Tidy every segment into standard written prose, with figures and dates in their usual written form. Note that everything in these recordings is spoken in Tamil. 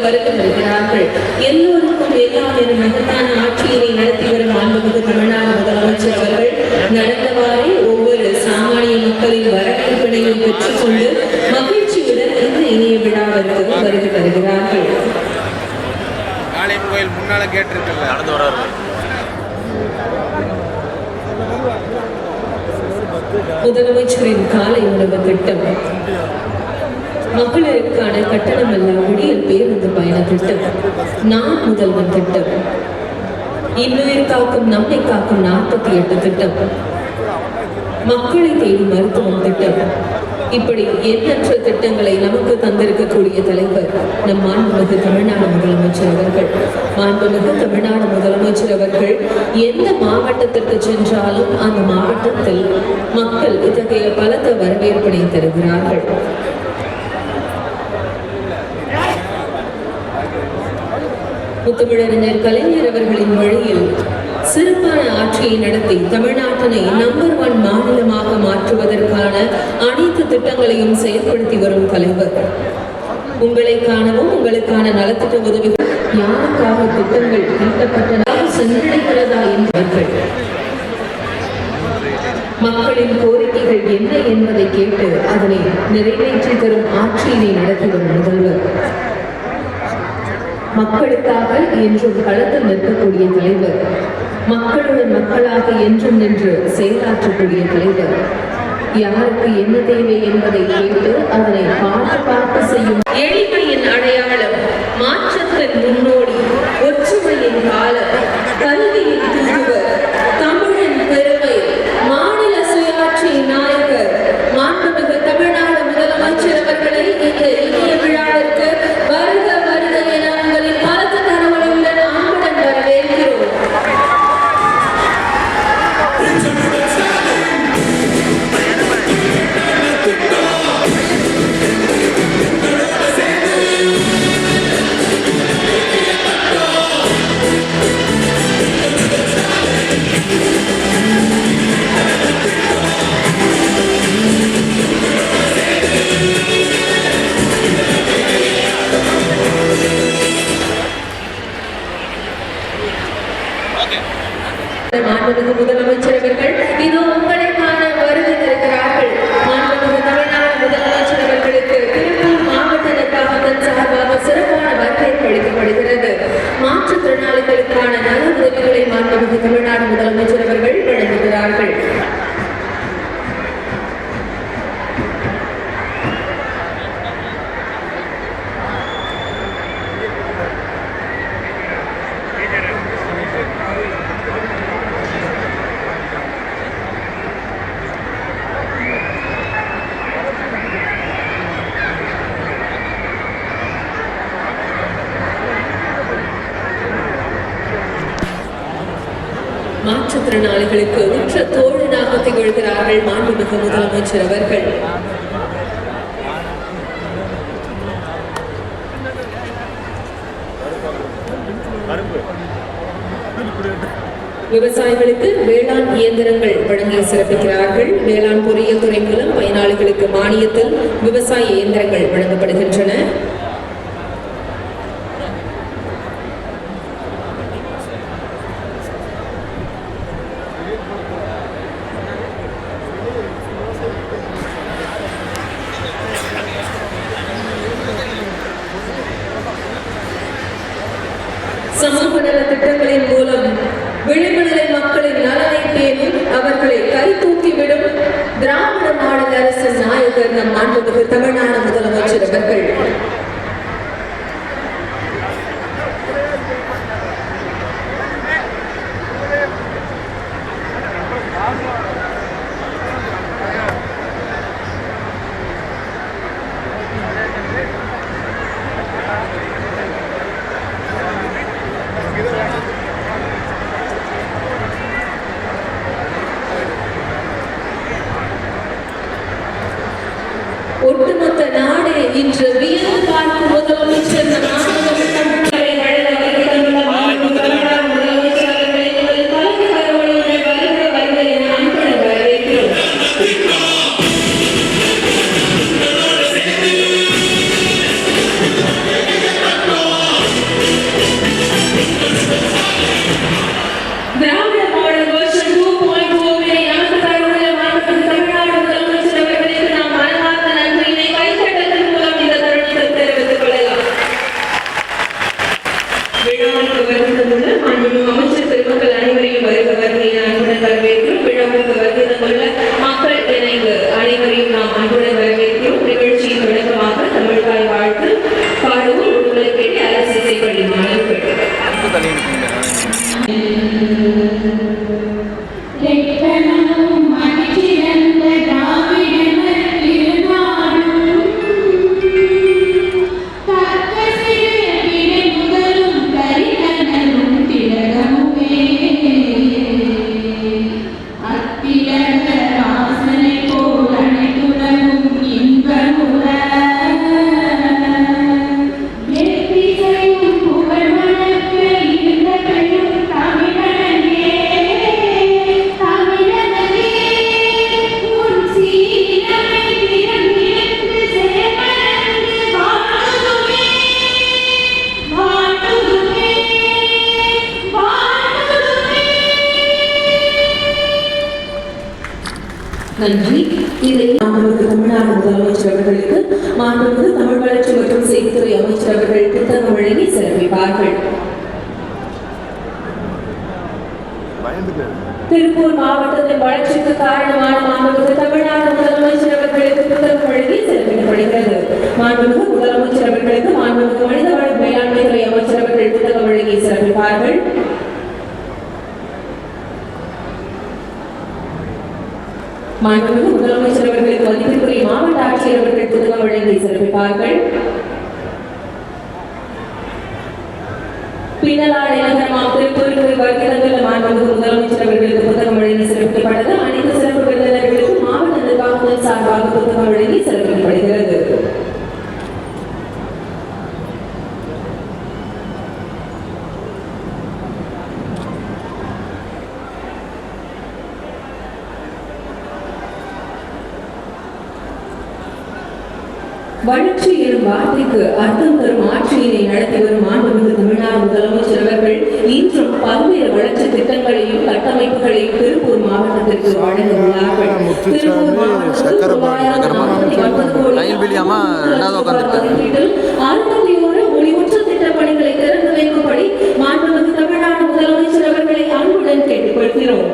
வருகை வருகிறார்கள். எல்லோருக்கும் எல்லாம் என மகத்தான ஆட்சியினை நடத்தி வரும் மாண்புமிகு தமிழ்நாடு முதலமைச்சர் அவர்கள் நடந்தவாறே ஒவ்வொரு சாமானிய மக்களின் வரவேற்பினையும் பெற்றுக்கொண்டு மகிழ்ச்சியுடன் இந்த இனிய விழாவிற்கு வருகை வருகிறார்கள். முதலமைச்சரின் காலை உணவு திட்டம், மகளிருக்கான கட்டணமில்லா விடியல் பேருந்து பயண திட்டம், நான் முதல்வன் திட்டம், இன்னுயிர் காக்கும் நம்மை காக்கும் 48 திட்டம், மக்களை தேடி மருத்துவம் திட்டம், இப்படி எண்ணற்ற திட்டங்களை நமக்கு தந்திருக்கக்கூடிய தலைவர் நம் மாண்புமிகு தமிழ்நாடு முதலமைச்சர் அவர்கள். மாண்புமிகு தமிழ்நாடு முதலமைச்சர் அவர்கள் எந்த மாவட்டத்திற்கு சென்றாலும் அந்த மாவட்டத்தில் மக்கள் இத்தகைய பலத்த வரவேற்பினை தருகிறார்கள். முத்தமிழறிஞர் கலைஞர் அவர்களின் வழியில் சிறப்பான ஆட்சியை நடத்தி தமிழ்நாட்டினை நம்பர் 1 மாநிலமாக மாற்றுவதற்கான அனைத்து திட்டங்களையும் செயல்படுத்தி வரும் தலைவர். உங்களை காணவும் உங்களுக்கான நலத்திட்ட உதவிகள் யாருக்காக திட்டங்கள் தீட்டப்பட்டதாக சென்றடைகிறதா என்பவர்கள் மக்களின் கோரிக்கைகள் என்ன என்பதை கேட்டு அதனை நிறைவேற்றி தரும் ஆட்சியினை நடத்தி வரும் முதல்வர். மக்களுக்காக என்றும் களத்தில் நிற்கக்கூடிய தலைவர், மக்களுடன் மக்களாக என்றும் நின்று செயலாற்றக்கூடிய தலைவர், யாருக்கு என்ன தேவை என்பதை கேட்டு அதனை பார்த்து செய்யும் எளிமையின் அடையாளம், மாற்றத்தின் முன்னோடி, ஒற்றுமையின் காலம், கல்வியின் தூதுவர், தமிழின் பெருமை, மாநில சுயாட்சியின் நாயகர் மாண்புமிகு தமிழ்நாடு முதலமைச்சர் அவர்களை இந்த இனிய விழாவிற்கு வருக வருக என உங்களின் பலத்த கரங்களுடன் ஆண்டுடன் வரவேற்கிறோம். மாண்புமிகு முதலமைச்சர் அவர்கள் இதோ உங்களை காண வருகை தருகிறார்கள். மாண்புமிகு தமிழ்நாடு முதலமைச்சர் அவர்களுக்கு திருப்பூர் மாவட்ட நிர்வாகத்தின் சார்பாக சிறப்பான வரவேற்பு அளிக்கப்படுகிறது. மாற்றுத்திறனாளிகளுக்கான நல உதவிகளை மாண்புமிகு தமிழ்நாடு முதலமைச்சர் அவர்கள் வழங்குகிறார்கள். மாற்றுத்திறனாளிகளுக்கு உற்ற தோழனாக திகழ்கிறார்கள் மாண்புமிகு முதலமைச்சர் அவர்கள். விவசாயிகளுக்கு வேளாண் இயந்திரங்கள் வழங்கி சிறப்பிக்கிறார்கள். வேளாண் பொறியியல் துறை மூலம் பயனாளிகளுக்கு மானியத்தில் விவசாய இயந்திரங்கள் வழங்கப்படுகின்றன. சமூக நல திட்டங்களின் மூலம் விளிம்பு நிலை மக்களின் நலனை பேணும் அவர்களை கை தூக்கிவிடும் திராவிட மாடல் அரசின் நாயகர் நம் மாண்புமிகு தமிழ்நாடு முதலமைச்சர் அவர்கள். ஒட்டுமொத்த நாடு இன்று நன்றி. இதை மாண்புமிகு தமிழ்நாடு முதலமைச்சர் அவர்களுக்கு மாண்புமிகு தமிழ் வளர்ச்சி மற்றும் செய்தித்துறை அமைச்சர் அவர்கள் புத்தகம் வழங்கி சிறப்பிப்பார்கள். திருப்பூர் மாவட்டத்தின் வளர்ச்சிக்கு காரணமான மாண்புமிகு தமிழ்நாடு முதலமைச்சர் அவர்களுக்கு புத்தகம் வழங்கி சிறப்பிக்கப்படுகிறது. மாண்புமிகு முதலமைச்சர் அவர்களுக்கு மாண்புமிகு மனிதவள மேலாண்மை துறை அமைச்சர் அவர்கள் புத்தகம் வழங்கி சிறப்பிப்பார்கள். மாண்புமிகு முதலமைச்சர் அவர்களுக்கு மதிப்பிற்குரிய மாவட்ட ஆட்சியர் அவர்கள் புத்தகம் வழங்கி சிறப்பிப்பார்கள். பின்னலாடை நகரமாம் திருப்பூருக்கு வருகை தந்துள்ள மாண்புமிகு முதலமைச்சர் அவர்களுக்கு புத்தகம் வழங்கி சிறப்பிக்கப்பட்டது. அனைத்து சிறப்பு விருந்தினர்களுக்கு மாவட்ட நிர்வாகத்தின் சார்பாக புத்தகம் வழங்கி சிறப்பிக்கப்படுகிறது. வளர்ச்சி எனும் வார்த்தைக்கு அர்த்தம் தரும் ஆட்சியினை நடத்தி வரும் மாண்புமிகு தமிழ்நாடு முதலமைச்சர் அவர்கள் இன்றும் பல்வேறு வளர்ச்சி திட்டங்களையும் கட்டமைப்புகளையும் திருப்பூர் மாவட்டத்திற்கு வழங்க உள்ளார்கள். திருப்பூர் மாவட்டத்தில் 61 முடிவுற்ற திட்டப் பணிகளை திறந்து வைக்கும்படி மாண்புமிகு தமிழ்நாடு முதலமைச்சர் அவர்களை அன்புடன் கேட்டுக்கொள்கிறோம்.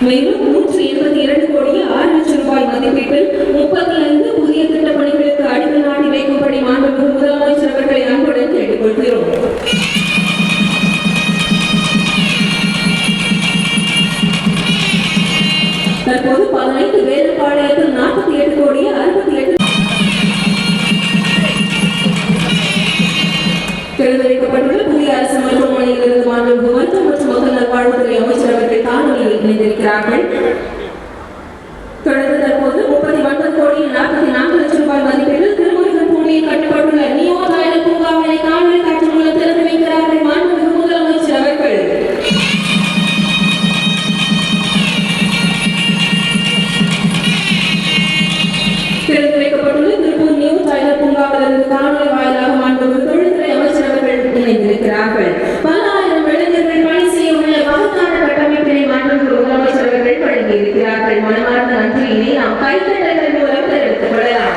மேலும் 182 கோடி 6 லட்சம் ரூபாய் மதிப்பீட்டில் 35 புதிய திட்டப் பணிகளுக்கு அடிக்கல் நாட்டி வைக்கும்படி மாண்புமிகு முதலமைச்சர் அவர்களை அன்புடன் கேட்டுக்கொள்கிறோம். தற்போது 15 வேலைப்பாளையத்தில் 48 கோடி 68 திறந்து வைக்கப்பட்டுள்ள புதிய அரசு மருத்துவமனையிலிருந்து மாண்புமிகு மருத்துவ மற்றும் மக்கள் நல்வாழ்வுத்துறை அமைச்சர் அவர்கள் காணொலியில் இணைந்திருக்கிறார்கள். தொடர்ந்து தற்போது 39 கோடி 44 லட்சம் ரூபாய் மதிப்பீட்டில் திருமுருகன் பூண்டியில் கட்டப்பட்டுள்ள நியோ தாயல் பூங்காவினை காணொலி காட்சி மூலம் திறந்து வைக்கிறார்கள் மாண்புமிகு முதலமைச்சர் அவர்கள். திறந்து வைக்கப்பட்டுள்ள திருப்பூர் நியூ தாயல் பூங்காவிலிருந்து காணொலி வாயிலாக மாண்புமிகு தொழில்துறை அமைச்சர் அவர்கள் இணைந்திருக்கிறார்கள். பல ஆயிரம் இளைஞர்கள் பணி செய்ய உள்ள மகத்தான கட்டமைப்பினை மாண்புமிகு முதலமைச்சர் அவர்கள் வழங்கியிருக்கிறார்கள். மனமார்ந்த நன்றியினை நாம் கைத்தட்டல்கள் மூலம் தெரிவித்துக் கொள்ளலாம்.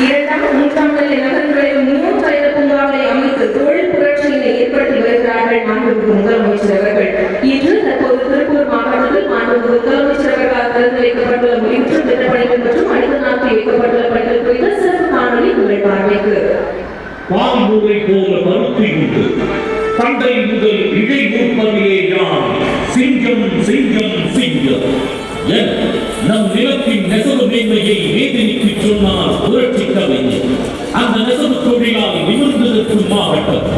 2ஆம் நூற்றாண்டில் நகரங்களில் நியூ தாயல் பூங்காவை அமைத்து தொழில் புரட்சியினை ஏற்படுத்தி வருகிறார்கள் மாண்புமிகு முதலமைச்சர் அவர்கள். இன்று தற்போது திருப்பூர் மாவட்டத்தில் மாண்புமிகு முதலமைச்சர் அவர்களால் திறந்து வைக்கப்பட்டுள்ள முடிவுற்ற திட்டப் பணிகள் மற்றும் அடிக்கல் நாட்டி வைக்கப்பட்டுள்ள பணிகள் குறித்த சிறப்பு காணொலி உங்கள் பார்வைக்கு. பாம்புரை போல பருத்தி உண்டு தந்தை முதல் இழை ஊர்ப்பதிலே யான் சிங்கம் சிங்கம் சிங்கம் என நம் நிலத்தின் நெசவு மேன்மையை வேதனைக்கு சொன்னால் புரட்சி கவிஞர். அந்த நெசவு தொழிலால் நிமிர்ந்து நிற்கும் மாவட்டம்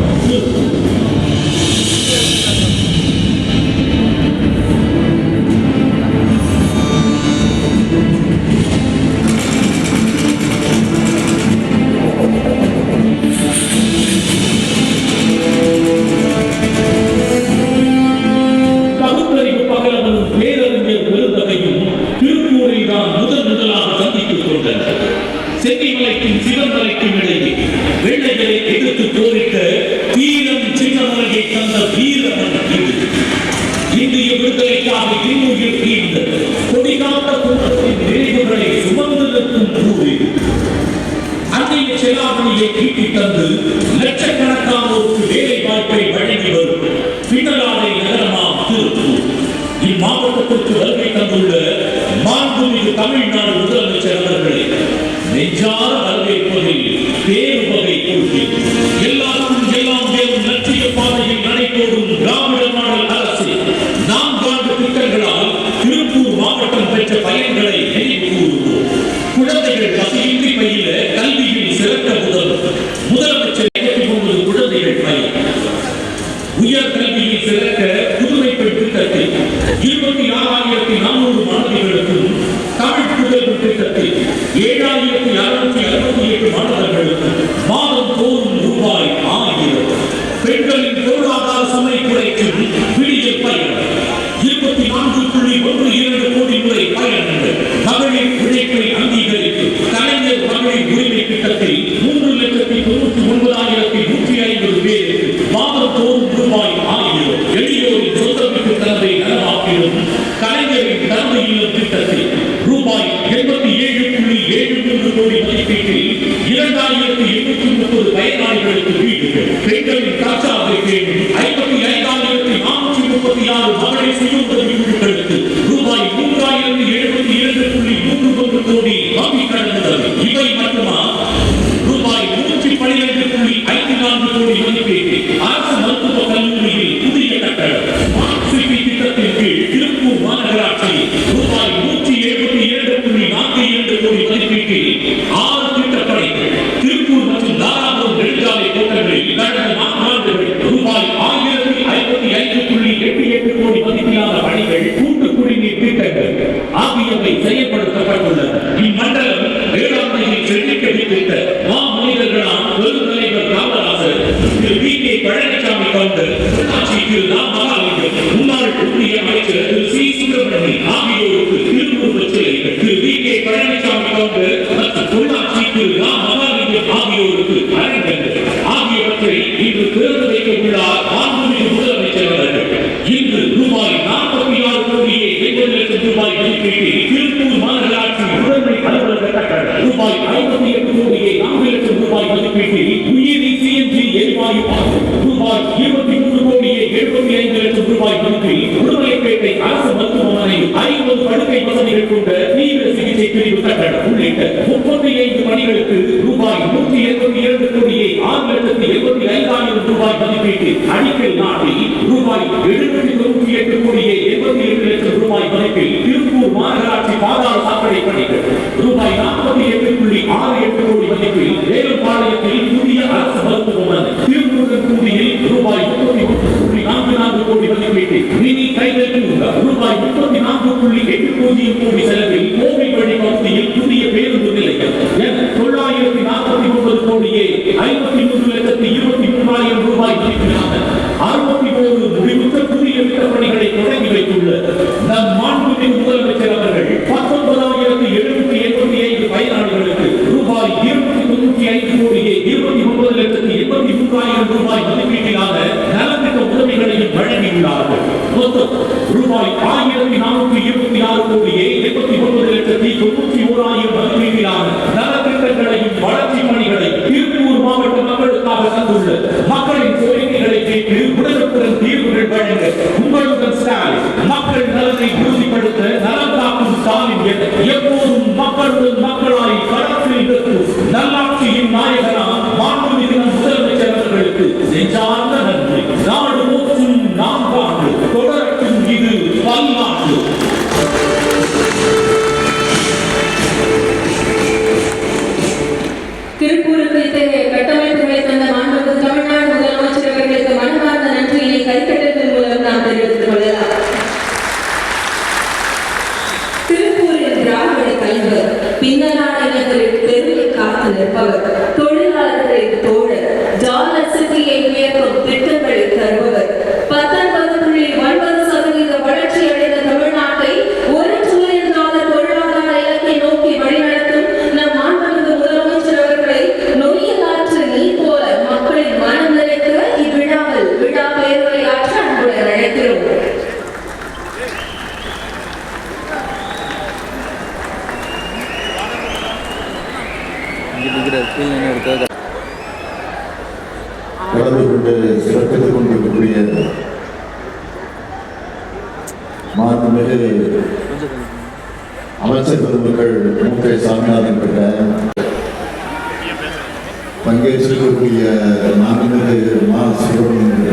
சென்னிமலைக்கும் சிவன்மலைக்கும் இடையே வெள்ளைகளை எதிர்த்து போரிட்ட தீரம் சின்னமலையை தந்த வீரமன் இது. இந்திய விடுதலைக்காக இன்னுயிர் தீர்ந்த கொடிகாத்த கூட்டத்தின் நினைவுகளை சுமந்து நிற்கும் ஊர் இது. அன்றைய செலாவணியை ஈட்டி தந்து லட்சக்கணக்கானோருக்கு வேலை வாய்ப்பை வழங்கி வரும் பின்னலாடை நகரமாம் திருப்பூர். இம்மாவட்டத்திற்கு வருகை தந்துள்ள மாண்புமிகு தமிழ்நாடு முதலமைச்சர் அவர்களை நெஞ்சார வரவேற்பதில் பேரு வகை கொள்கை. எல்லாருக்கும் எல்லாம் வேறும் லட்சிய பாதையில் நடைபோடும் திராவிட மாடல் அரசு 4 ஆண்டு திட்டங்களால் திருப்பூர் மாவட்டம் பெற்ற பயன்களை நினைவு கூறுவோம். குழந்தைகள் பசியின்றி பயில கல்வியில் சிறக்க முதலமைச்சர் 29 குழந்தைகள் பயிர். உயர்கல்வியில் சிறக்க புதுமை பெண் திட்டத்தில் 26,400 மாணவிகளுக்கும் தமிழ் புதல்வர் திட்டத்தில் 7,668 மாணவர்களுக்கும் மாதம் தோறும் ரூபாய் 1000. பெண்களின் பொருளாதார சுமை குறைக்கும் விடியல் பயணம் 24.12 கோடி முறை பயணங்கள். மகளிர் உழைப்பை அங்கீகரிக்கும் மாதந்தோறும் ரூபாய் 1000 எளியோரின் சொந்தமிக்கு கனவை நலமாக்கிடும் கலைஞரின் கனவு இல்லம் திட்டத்தில் ரூபாய் 87.73 கோடி மதிப்பீட்டில் 2830 பயனாளிகளுக்கு வீடுகள், பெண்களின் கச்சாவை பேணும் 55,436 மகளிர் சுய உதவி குழுக்களுக்கு ரூபாய் 3072.31 கோடி வங்கி கடன் உதவி. இவை மட்டுமா? ரூபாய் 112.54 கோடி மதிப்பீட்டில் அரசு மருத்துவக் கல்லூரியில் புதிய கட்டடம். சிபி திட்டத்தின் கீழ் திருப்பூர் மாநகராட்சியில் ரூபாய் 172.42 கோடி மதிப்பீட்டில் 6 திட்டப்பணிகள். திருப்பூர் மற்றும் தாராபுரம் நெடுஞ்சாலை கோட்டங்களில் கடந்த 4 ஆண்டுகள் ரூபாய் 1055.88 கோடி மதிப்பிலான பணிகள், கூட்டு குடிநீர் திட்டங்கள் ஆகியவை செயல்படுத்தப்பட்டுள்ளன. இம்மண்டலம் வேளாண்மையில் செழிக்க வைத்திட்ட மாமனிதர்களாம் பெருந்தலைவர் காமராசர், திரு வி கே பழனிசாமி கவுண்டர், உள்ளாட்சி திரு நா. மகாலிங்கம், முன்னாள் ஒன்றிய அமைச்சர் திரு சி. சுப்பிரமணியன் ஆகியோருக்கு திருவுருவச் சிலைகள், திரு வி கே பழனிசாமி கவுண்டர் மற்றும் உள்ளாட்சி திரு நா. மகாலிங்கம் ஆகியோருக்கு அரங்கங்கள் ஆகியவற்றை இன்று திறந்து வைக்க உள்ளார் மாண்புமிகு முதலமைச்சர் அவர்கள். இன்று ரூபாய் 46 கோடியே 80 லட்சம் ரூபாய் மதிப்பீட்டில் திருப்பூர் மாநகராட்சி முதன்மை அலுவலக கட்டடம், ரூபாய் 58 கோடியே 4 லட்சம் ரூபாய் மதிப்பீட்டில் உயிரி சிஎன்ஜி எரிவாயு பாலம், ரூபாய் 23 கோடியே 75 லட்சம் ரூபாய் மதிப்பில் உடுமலைப்பேட்டை அரசு மருத்துவமனை 50 படுக்கை வசதிகள் கொண்ட தீவிர சிகிச்சை பிரிவு கட்டடம் உள்ளிட்ட 35 பணிகளுக்கு ரூபாய் 182 கோடியே 6,75,000 ரூபாய் மதிப்பீட்டில் அடிக்கல் நாட்டி ரூபாய் 798 கோடியே 87 லட்சம் ரூபாய் மதிப்பில் திருப்பூர் மாநகராட்சி பாதாள சாக்கடை பணிகள், ரூபாய் 48.68 கோடி மதிப்பில் வேலுப்பாளையத்தில் புதிய அரசு மருத்துவமனை, திருமுருகன்குடியில் ரூபாய் 33.44 கோடி மதிப்பீட்டில் மினி கைதல் பூங்கா, ரூபாய் 34.80 கோடி செலவில் கோவில் வழி பகுதியில் புதிய பேருந்து நிலையம் என 949 கோடியே 53,23,000 ரூபாய் மதிப்பிலான 61 முடிவுற்ற புதிய திட்டப்பணிகளை தொடங்கி வைத்துள்ள நம் மாண்புமிகு முதலமைச்சர் அவர்கள் 19,785 பயனாளிகளுக்கு ரூபாய் 295 கோடியே 29,83,000 ரூபாய் மதிப்பீட்டிலான நலத்திட்ட உதவிகளையும் வழங்கியுள்ளார்கள். மொத்தம் ரூபாய் 1,426 கோடியே 89,91,000 மதிப்பீட்டிலான நலத்திட்டங்களையும் வளர்ச்சி பணிகளை திருப்பூர் மாவட்ட மக்களுக்காக தந்துள்ள மக்களின் கோரிக்கைகளை கேட்டு உடனுக்குடன் தீர்வுகள் வழங்க உங்களுடன் ஸ்டாலின் மக்கள் நலனை உறுதிப்படுத்த நலம் காக்கும் ஸ்டாலின் எப்போதும் மக்களுடன் மக்களாய் களத்தில் இருக்கும் நல்லாட்சியின் நாயகனாம் மாண்புமிகு முதலமைச்சர் அவர்களுக்கு நெஞ்சார்ந்த நன்றி. நாடு போற்றும் நாம் காண்டு தொடரட்டும் இது பல்நாட்டு. திருப்பூருக்கு இத்தகைய கட்டமைப்புகளை தந்த மாண்புமிகு தமிழ்நாடு முதலமைச்சர் அவர்களுக்கு மனமார்ந்த நன்றியினை கைத்தட்டத்தின் மூலம் நாம் தெரிவித்துக் கொள்ளலாம். திருப்பூரின் திராவிட தலைவர், பின்னலான இனங்களின் பெருமை காத்து நிற்பவர், தொழிலாளர்களின் தோழர், டாலர் சிட்டியை உயர்த்தும் திட்டங்களை தருபவர், 19.9% வளர்ச்சி அடைந்த தமிழ்நாட்டை $1 trillion பொருளாதார இலக்கை நோக்கி வழிநடத்தும் நம் மாண்புமிகு முதலமைச்சர் அவர்களை நொய்யலாற்று நீர் போல மக்களின் மனம் நிறைக்க இவ்விழாவில் விழா பெயர்களை ஆற்ற அன்புடன் அழைக்கிறோம். கலந்து கொண்டு சிறப்பித்துக் கொண்டிருக்கக்கூடிய மாண்புமிகு அமைச்சர் பெருமக்கள் மு. க. சாமிநாதன் பெற்ற பங்கேற்றிருக்கக்கூடிய மாண்புமிகு மா. சுப்பிரமணியன் பெற்ற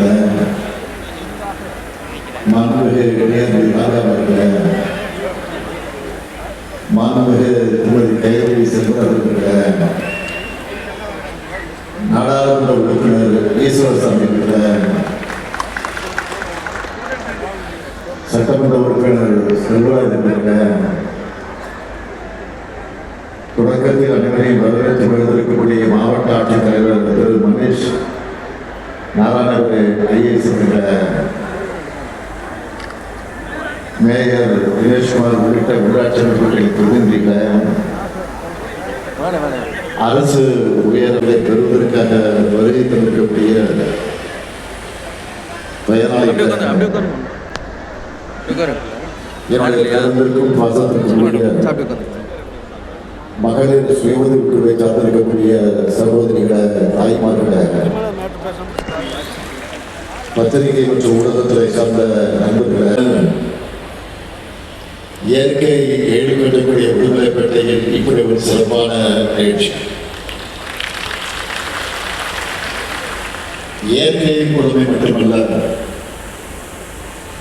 மாண்புமிகு நேரு ராஜா பெற்ற மாண்புமிகு திருமதி கையொலி செல்வராஜ் பெற்ற நாடாளுமன்ற உறுப்பினர் ஈஸ்வரசாமி பெற்ற சட்டமன்ற உறுப்பினர் செல்வராஜன் பெற்ற தொடக்கத்தில் அனைவரையும் வரவேற்று வருவதற்குரிய மாவட்ட ஆட்சித்தலைவர் திரு மகேஷ் நாராயணபுரம் ஐஏஎஸ் என்ற மேயர் தினேஷ்குமார் உள்ளிட்ட உள்ளாட்சி அமைப்புகளின் பிரதிநிதிகள் அரசு உயர்வை பெறுவதற்காக வருகை தந்திருக்கக்கூடிய பயனாளிகள் என்னுடைய கருத்திற்கும் பாசத்திற்கும் மகளிர் சுய உதவிக்குழுவை சார்ந்திருக்கக்கூடிய சகோதரிகளை தாய்மார்களை பத்திரிகை மற்றும் ஊடகத்துறை சார்ந்த நண்பர்களை இயற்கை ஏழுகட்டக்கூடிய விடுதலைப்பேட்டையில் இப்படி ஒரு சிறப்பான நிகழ்ச்சி. இயற்கையின் கொடுமை மட்டுமல்ல,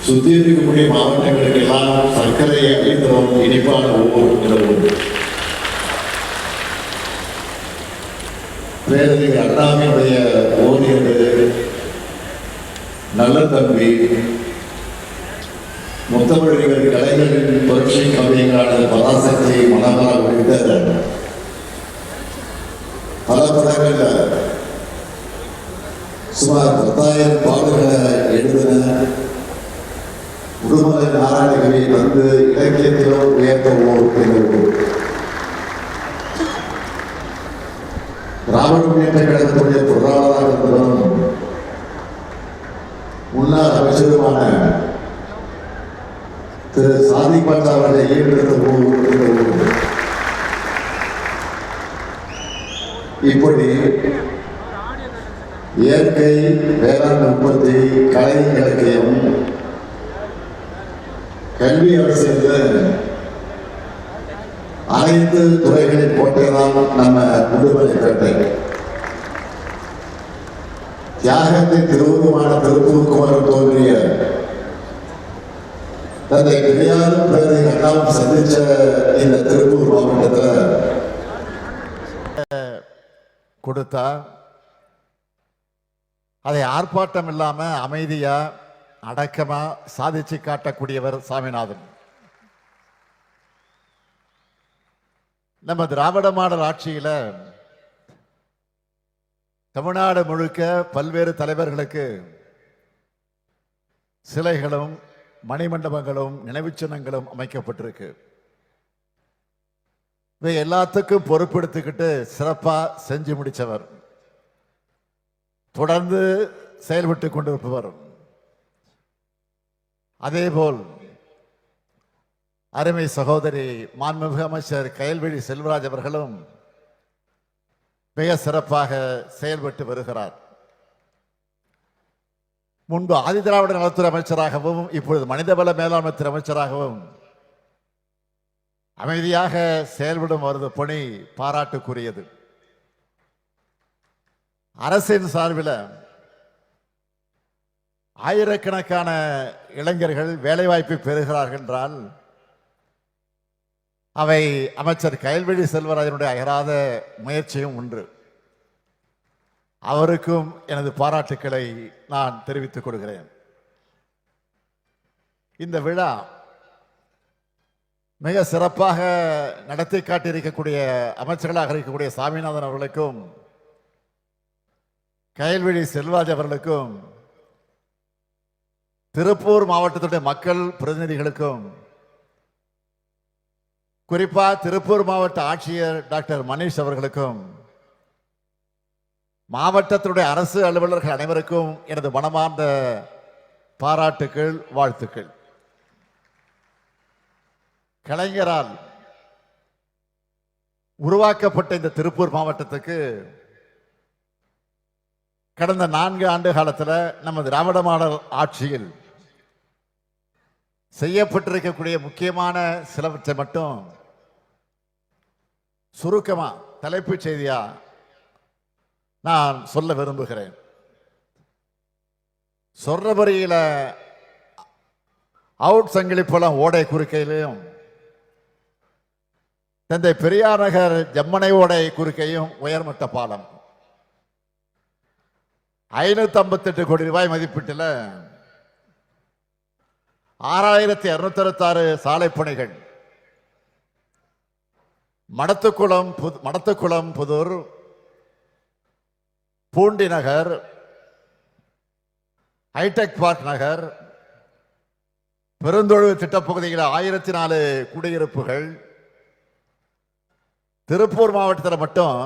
சுத்தி இருக்கக்கூடிய மாவட்டங்களுக்கு எல்லாம் சர்க்கரையை அளித்தோம் இனிப்பான ஒவ்வொரு நிலவும். பேரறிஞர் அண்ணாவினுடைய ஓரியது நல்ல தம்பி முத்தமிழர்கள் கலைஞரின் புரட்சி கவிஞரான பராசக்தி மனோகரா உள்ளிட்ட பல படங்கள் சுமார் 10,000 பாடல்களை எழுதின உடுமலை நாராயணகவி வந்து இலக்கியத்திலும் உயர்த்தவோர் என்கிறோம். திராவிட முன்னேற்ற கழகத்துடைய பொருளாதார நிறுவனம் முன்னாள் அமைச்சருமான திரு சாதிக் பாட்டா அவர்களை ஈடுபடுத்த இப்படி இயற்கை வேளாண் உற்பத்தி கலை இலக்கியம் கல்வி அரசியல் அனைத்து துறைகளில் போட்டேதான் நம்ம விடுதலைப்பேட்டை. தியாகத்தை திருவுருவமான திருப்பூர் தோன்றிய தந்தை பெரியாரும் பேரறிஞர் அண்ணாவும் சந்திச்ச இந்த திருப்பூர் மாவட்டத்தில் கொடுத்தா அதை ஆர்ப்பாட்டம் இல்லாம அமைதியா அடக்கமா சாதிச்சு காட்டக்கூடியவர் சாமிநாதன். நம்ம திராவிட மாடல் ஆட்சியில தமிழ்நாடு முழுக்க பல்வேறு தலைவர்களுக்கு சிலைகளும் மணிமண்டபங்களும் நினைவு சின்னங்களும் அமைக்கப்பட்டிருக்கு. இவை எல்லாத்துக்கும் பொறுப்பெடுத்துக்கிட்டு சிறப்பா செஞ்சு முடிச்சவர், தொடர்ந்து செயல்பட்டு கொண்டிருப்பவர். அதேபோல் அருமை சகோதரி மாண்புமிகு அமைச்சர் கயல்விழி செல்வராஜ் அவர்களும் மிக சிறப்பாக செயல்பட்டு வருகிறார். முன்பு ஆதிதிராவிட நலத்துறை அமைச்சராகவும் இப்பொழுது மனிதவள மேலாண்மை துறை அமைச்சராகவும் அமைதியாக செயல்படும் அவரது பணி பாராட்டுக்குரியது. அரசின் சார்பில் ஆயிரக்கணக்கான இளைஞர்கள் வேலைவாய்ப்பை பெறுகிறார்கள் என்றால் அவை அமைச்சர் கயல்விழி செல்வராஜனுடைய அயராத முயற்சியும் ஒன்று. அவருக்கும் எனது பாராட்டுக்களை நான் தெரிவித்துக் கொள்கிறேன். இந்த விழா மிக சிறப்பாக நடத்தி காட்டியிருக்கக்கூடிய அமைச்சர்களாக இருக்கக்கூடிய சாமிநாதன் அவர்களுக்கும் கயல்விழி செல்வராஜ் அவர்களுக்கும் திருப்பூர் மாவட்டத்துடைய மக்கள் பிரதிநிதிகளுக்கும் குறிப்பா திருப்பூர் மாவட்ட ஆட்சியர் டாக்டர் மணிஷ் அவர்களுக்கும் மாவட்டத்தினுடைய அரசு அலுவலர்கள் அனைவருக்கும் எனது மனமார்ந்த பாராட்டுக்கள், வாழ்த்துக்கள். கலைஞரால் உருவாக்கப்பட்ட இந்த திருப்பூர் மாவட்டத்துக்கு கடந்த 4 ஆண்டு காலத்தில் நம்ம திராவிட மாடல் ஆட்சியில் செய்யப்பட்டிருக்கக்கூடிய முக்கியமான சிலவற்றை மட்டும் சுருக்கமா தலைப்புச் செய்தியா நான் சொல்ல விரும்புகிறேன். சொர்ணபுரியில அவுட் சங்கிலிப்பழம் ஓடை குறுக்கையிலும் தந்தை பெரியார் நகர் ஜம்மனை ஓடை குறுக்கையும் உயர்மட்ட பாலம் 558 கோடி ரூபாய் மதிப்பீட்டில் 6266 சாலை பணிகள், மடத்துக்குளம் புதூர், பூண்டி நகர், ஹைடெக் பார்க் நகர், பெருந்தொழில் திட்டப்பகுதியில் 1004 குடியிருப்புகள். திருப்பூர் மாவட்டத்தில் மட்டும்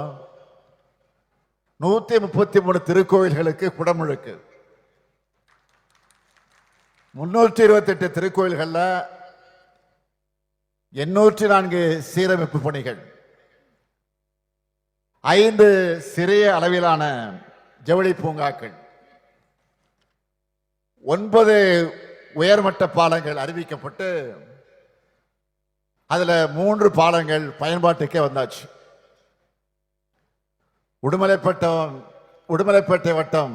133 திருக்கோயில்களுக்கு குடமுழுக்கு. 328 திருக்கோயில்கள்ல 804 சீரமைப்பு பணிகள், 5 சிறிய அளவிலான ஜவுளி பூங்காக்கள், 9 உயர்மட்ட பாலங்கள் அறிவிக்கப்பட்டு அதுல 3 பாலங்கள் பயன்பாட்டுக்கே வந்தாச்சு. உடுமலைப்பேட்டை வட்டம்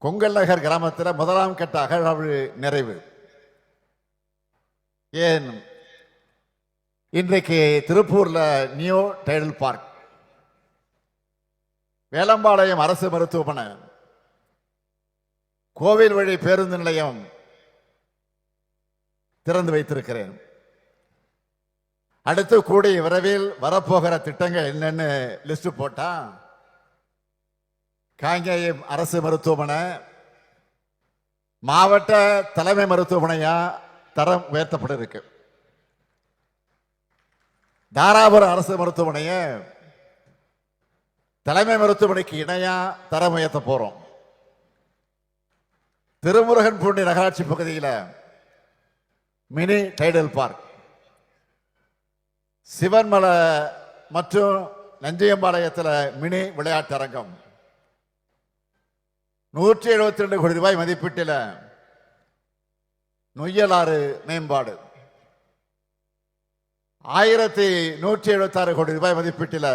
கொங்கல் நகர் கிராமத்தில் 1ஆம் கட்ட அகழாய்வு நிறைவு. ஏன் இன்றைக்கு திருப்பூர்ல நியூ டைடல் பார்க், வேலம்பாளையம் அரசு மருத்துவமனை, கோவில் வழி பேருந்து நிலையம் திறந்து வைத்திருக்கிறேன். அடுத்து கூடிய விரைவில் வரப்போகிற திட்டங்கள் என்னன்னு லிஸ்ட் போட்டா காங்கேயம் அரசு மருத்துவமனை மாவட்ட தலைமை மருத்துவமனையா தரம் உயர்த்தப்பட இருக்கு. தாராபுரம் அரசு மருத்துவமனைய தலைமை மருத்துவமனைக்கு இணையா தரம் உயர்த்த போறோம். திருமுருகன் பூண்டி நகராட்சி பகுதியில் மினி டைடல் பார்க், சிவன்மலை மற்றும் நஞ்சியம்பாளையத்தில் மினி விளையாட்டு அரங்கம், 172 கோடி ரூபாய் மதிப்பீட்டில் நொய்யலாறு மேம்பாடு, 1176 கோடி ரூபாய் மதிப்பீட்டில்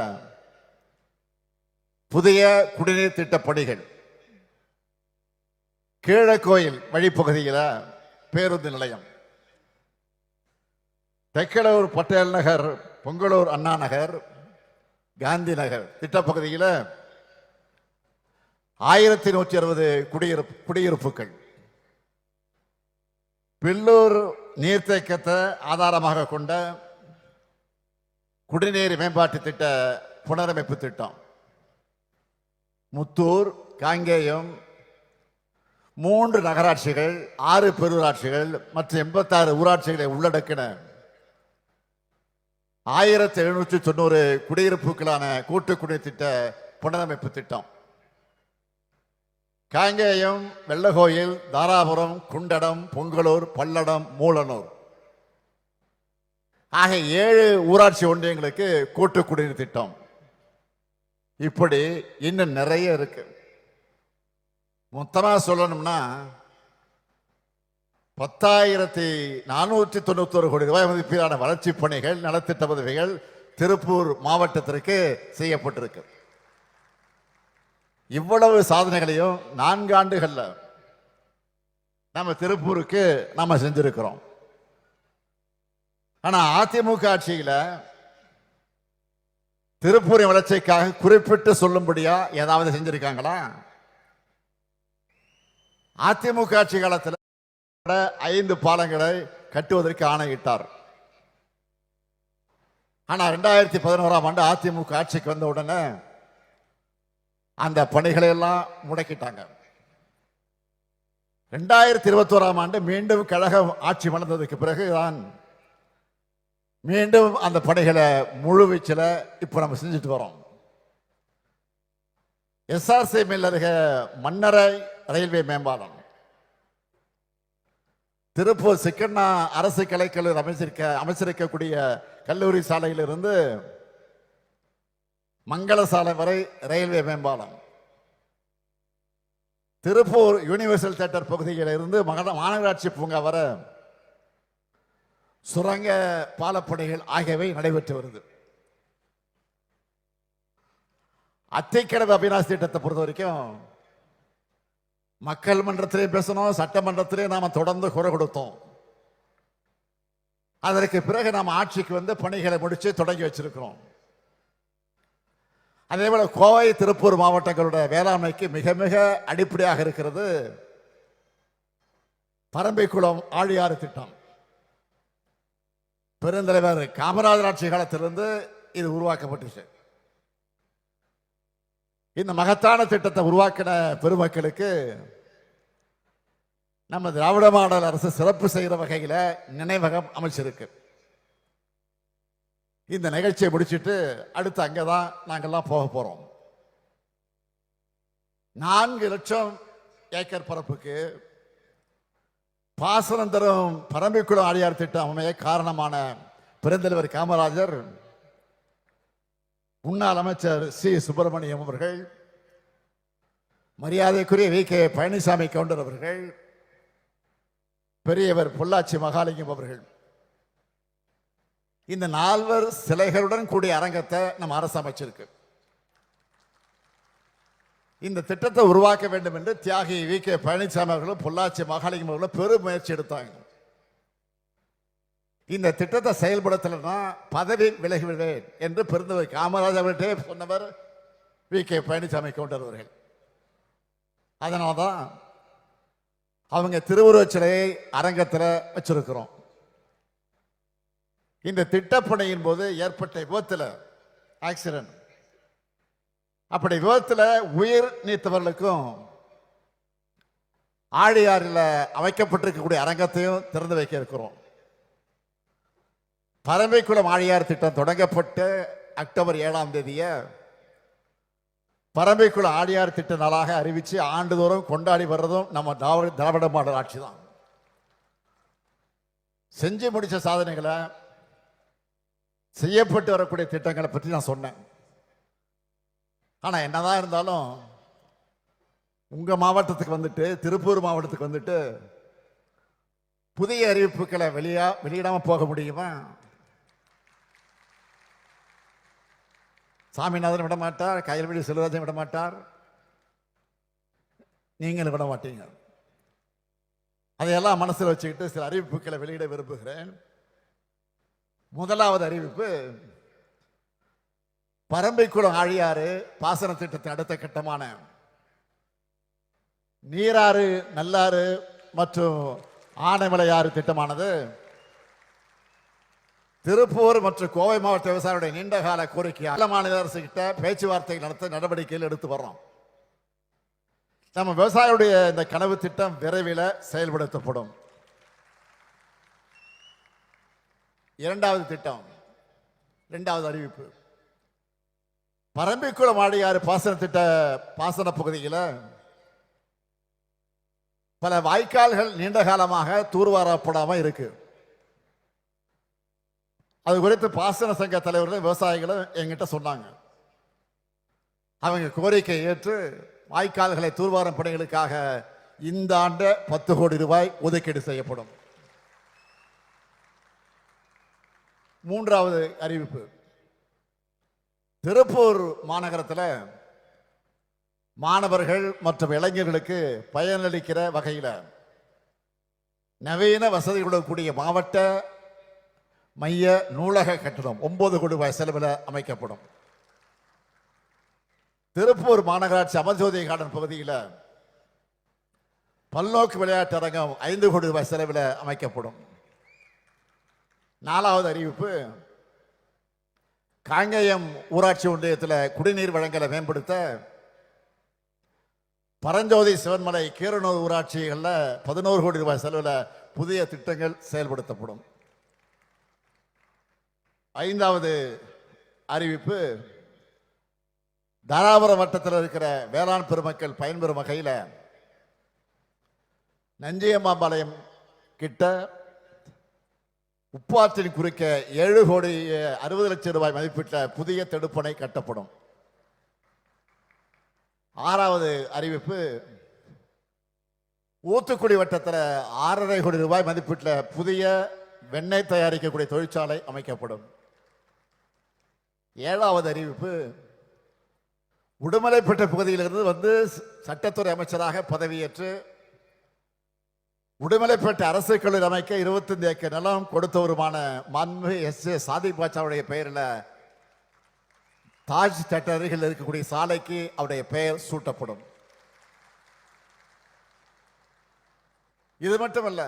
புதிய குடிநீர் திட்ட பணிகள், கீழக்கோயில் வழிப்பகுதியில் பேருந்து நிலையம், தெக்கலூர் பட்டேல் நகர், பொங்கலூர் அண்ணா நகர், காந்தி நகர் திட்டப்பகுதியில் 1160 குடியிருப்புகள், பில்லூர் நீர்த்தேக்கத்தை ஆதாரமாக கொண்ட குடிநீர் மேம்பாட்டு திட்ட புனரமைப்பு திட்டம், முத்தூர், காங்கேயம் 3 நகராட்சிகள், 6 பேரூராட்சிகள் மற்றும் 86 ஊராட்சிகளை உள்ளடக்கின 1790 குடியிருப்புகளான கூட்டு குடிநீர் திட்ட புனரமைப்பு திட்டம், காங்கேயம், வெள்ளகோயில், தாராபுரம், குண்டடம், பொங்கலூர், பல்லடம், மூலனூர் ஆகிய 7 ஊராட்சி ஒன்றியங்களுக்கு கூட்டு குடிநீர் திட்டம். இப்படி இன்னும் நிறைய இருக்கு. மொத்தமா சொல்லணும்னா 10,491 கோடி ரூபாய் மதிப்பீடான வளர்ச்சி பணிகள், நலத்திட்ட உதவிகள் திருப்பூர் மாவட்டத்திற்கு செய்யப்பட்டிருக்கு. இவ்வளவு சாதனைகளையும் 4 ஆண்டுகள்ல நம்ம திருப்பூருக்கு நாம செஞ்சிருக்கிறோம். ஆனா அதிமுக ஆட்சியில திருப்பூரின் வளர்ச்சிக்காக குறிப்பிட்டு சொல்லும்படியா ஏதாவது செஞ்சிருக்காங்களா? அதிமுக ஆட்சி காலத்தில் 5 பாலங்களை கட்டுவதற்கு ஆணையிட்டார். ஆனா 2011ஆம் ஆண்டு அதிமுக ஆட்சிக்கு வந்த உடனே அந்த பணிகளை எல்லாம் முடக்கிட்டாங்க. 2021ஆம் ஆண்டு மீண்டும் கழகம் ஆட்சி மலர்ந்ததுக்கு பிறகுதான் மீண்டும் அந்த பணிகளை முழுவீச்சில் இப்ப நம்ம செஞ்சுட்டு வரோம். எஸ்ஆர்சி மில் அருகே மன்னரை ரயில்வே மேம்பாலம், திருப்பூர் சிக்கண்ணா அரசு கலைக்கல்லூரி அமைச்சிருக்கக்கூடிய கல்லூரி சாலையிலிருந்து மங்கள சாலை வரை ரயில்வே மேம்பாலம், திருப்பூர் யூனிவர்சல் தியேட்டர் பகுதியில் இருந்து மாநகராட்சி பூங்கா வர சுரங்க பாலப்பணிகள் ஆகியவை நடைபெற்று வருது. அத்திக்கடவு அபிநாசி திட்டத்தை பொறுத்த வரைக்கும் மக்கள் மன்றத்திலே பேசணும், சட்டமன்றத்திலே நாம தொடர்ந்து குரல் கொடுத்தோம். அதற்கு பிறகு நாம் ஆட்சிக்கு வந்து பணிகளை முடிச்சு தொடங்கி வச்சிருக்கிறோம். அதே போல கோவை, திருப்பூர் மாவட்டங்களுடைய வேளாண்மைக்கு மிக மிக அடிப்படையாக இருக்கிறது பரம்பிக்குளம் ஆழியாறு திட்டம். பெருந்தலைவர் காமராஜர் ஆட்சி காலத்திலிருந்து இது உருவாக்கப்பட்டுச்சு. இந்த மகத்தான திட்டத்தை உருவாக்கின பெருமக்களுக்கு நம்ம திராவிட மாடல் அரசு சிறப்பு செய்கிற வகையில் நினைவகம் அமைச்சிருக்கு. இந்த நிகழ்ச்சியை முடிச்சுட்டு அடுத்து அங்கதான் நாங்கெல்லாம் போக போறோம். 4 லட்சம் ஏக்கர் பரப்புக்கு பாசனம் தரும் பரம்பிக்குளம் ஆழியார் திட்டம் அமைய காரணமான பெருந்தலைவர் காமராஜர், முன்னாள் அமைச்சர் சி சுப்பிரமணியம் அவர்கள், மரியாதைக்குரிய வி.கே. பழனிசாமி கவுண்டர் அவர்கள், பெரியவர் பொள்ளாச்சி மகாலிங்கம் அவர்கள், இந்த 4 சிலைகளுடன் கூடிய அரங்கத்தை நம்ம அரசு அமைச்சிருக்கு. இந்த திட்டத்தை உருவாக்க வேண்டும் என்று தியாகி வி.கே. பழனிசாமி அவர்களும் பொள்ளாச்சி மகாலிங்கம் அவர்களும் பெரும் முயற்சி எடுத்தாங்க. இந்த திட்டத்தை செயல்படுத்தலைன்னா பதவி விலகிவிடுவேன் என்று பெருந்தவர் காமராஜர் அவர்களே சொன்னவர் வி.கே. பழனிசாமி கவுண்டர் அவர்கள். அதனால்தான் அவங்க திருவுருவச் சிலையை அரங்கத்தில் வச்சிருக்கிறோம். இந்த திட்டப்பணியின் போது ஏற்பட்ட விபத்தில், ஆக்சிடென்ட், அப்படி விபத்தில் உயிர் நீத்தவர்களுக்கும் ஆழியாறில் அமைக்கப்பட்டிருக்கக்கூடிய அரங்கத்தையும் திறந்து வைக்க இருக்கிறோம். பரம்பிக்குளம் ஆழியார் திட்டம் தொடங்கப்பட்டு அக்டோபர் 7ஆம் தேதியை பரம்பிக்குளம் ஆழியார் திட்ட நாளாக அறிவித்து ஆண்டுதோறும் கொண்டாடி வர்றதும் நம்ம திராவிட மாடல் ஆட்சி தான். செஞ்சு முடிச்ச சாதனைகளை, செய்யப்பட்டு வரக்கூடிய திட்டங்களை பற்றி நான் சொன்னேன். ஆனால் என்னதான் இருந்தாலும் உங்கள் மாவட்டத்துக்கு வந்துட்டு, திருப்பூர் மாவட்டத்துக்கு வந்துட்டு புதிய அறிவிப்புகளை வெளியிடாமல் போக முடியுமா? சாமிநாதன் விட மாட்டார், கயல்வெளி செல்வராஜன் விட மாட்டார், நீங்களும் விட மாட்டீங்க. அதையெல்லாம் மனசில் வச்சுக்கிட்டு சில அறிவிப்புகளை வெளியிட விரும்புகிறேன். முதலாவது அறிவிப்பு, பரம்பிக்குளம் ஆழியாறு பாசன திட்டத்தின் அடுத்த கட்டமான நீராறு, நல்லாறு மற்றும் ஆனைமலையாறு திட்டமானது திருப்பூர் மற்றும் கோவை மாவட்ட விவசாயிகளுடைய நீண்டகால கோரிக்கை மாநில அரசு கிட்ட பேச்சுவார்த்தை நடத்த நடவடிக்கைகள் எடுத்து வர்றோம். நம்ம விவசாயிகளுடைய இந்த கனவு திட்டம் விரைவில் செயல்படுத்தப்படும். இரண்டாவது திட்டம், இரண்டாவது அறிவிப்பு, பரம்பிக்குளம் ஆழியாறு பாசன திட்ட பாசன பகுதியில் பல வாய்க்கால்கள் நீண்ட காலமாக தூர்வாரப்படாமல் இருக்கு. அது குறித்து பாசன சங்க தலைவர்களும் விவசாயிகளும் எங்கிட்ட சொன்னாங்க. அவங்க கோரிக்கை ஏற்று வாய்க்கால்களை தூர்வாரும் பணிகளுக்காக இந்த ஆண்டு 10 கோடி ரூபாய் ஒதுக்கீடு செய்யப்படும். மூன்றாவது அறிவிப்பு, திருப்பூர் மாநகரத்தில் மாணவர்கள் மற்றும் இளைஞர்களுக்கு பயனளிக்கிற வகையில் நவீன வசதிகளுடன் கூடிய மாவட்ட மைய நூலக கட்டணம் 9 கோடி ரூபாய் செலவில் அமைக்கப்படும். திருப்பூர் மாநகராட்சி அமர்ஜோதி கார்டன் பகுதியில் பல்நோக்கு விளையாட்டு அரங்கம் 5 கோடி ரூபாய் செலவில் அமைக்கப்படும். நாலாவது அறிவிப்பு, காங்கேயம் ஊராட்சி ஒன்றியத்தில் குடிநீர் வழங்கலை மேம்படுத்த பரஞ்சோதி, சிவன்மலை, கீரனூர் ஊராட்சிகளில் 11 கோடி ரூபாய் செலவில் புதிய திட்டங்கள் செயல்படுத்தப்படும். ஐந்தாவது அறிவிப்பு, தாராபுரம் வட்டத்தில் இருக்கிற வேளாண் பெருமக்கள் பயன்பெறும் வகையில் நஞ்சியம்மாபாளையம் கிட்ட உப்பாற்றின் குறுக்க 7 கோடி 60 லட்சம் ரூபாய் மதிப்பிட்ட புதிய தடுப்பணை கட்டப்படும். ஆறாவது அறிவிப்பு, ஊத்துக்குடி வட்டத்தில் 6.5 கோடி ரூபாய் மதிப்பிட்ட புதிய வெண்ணெய் தயாரிக்கக்கூடிய தொழிற்சாலை அமைக்கப்படும். ஏழாவது அறிவிப்பு, உடுமலைப்பேட்டை பகுதியிலிருந்து வந்து சட்டத்துறை அமைச்சராக பதவியேற்று உடுமலைப்பேட்டை அரசு கல்லூரி அமைக்க 25 ஏக்கர் நிலம் கொடுத்தவருமான மாண்பு எஸ்.ஏ. சாதிக் பாட்சாவுடைய பெயரில் தாஜ் தியேட்டர் அருகில் இருக்கக்கூடிய சாலைக்கு அவருடைய பெயர் சூட்டப்படும். இது மட்டுமல்ல,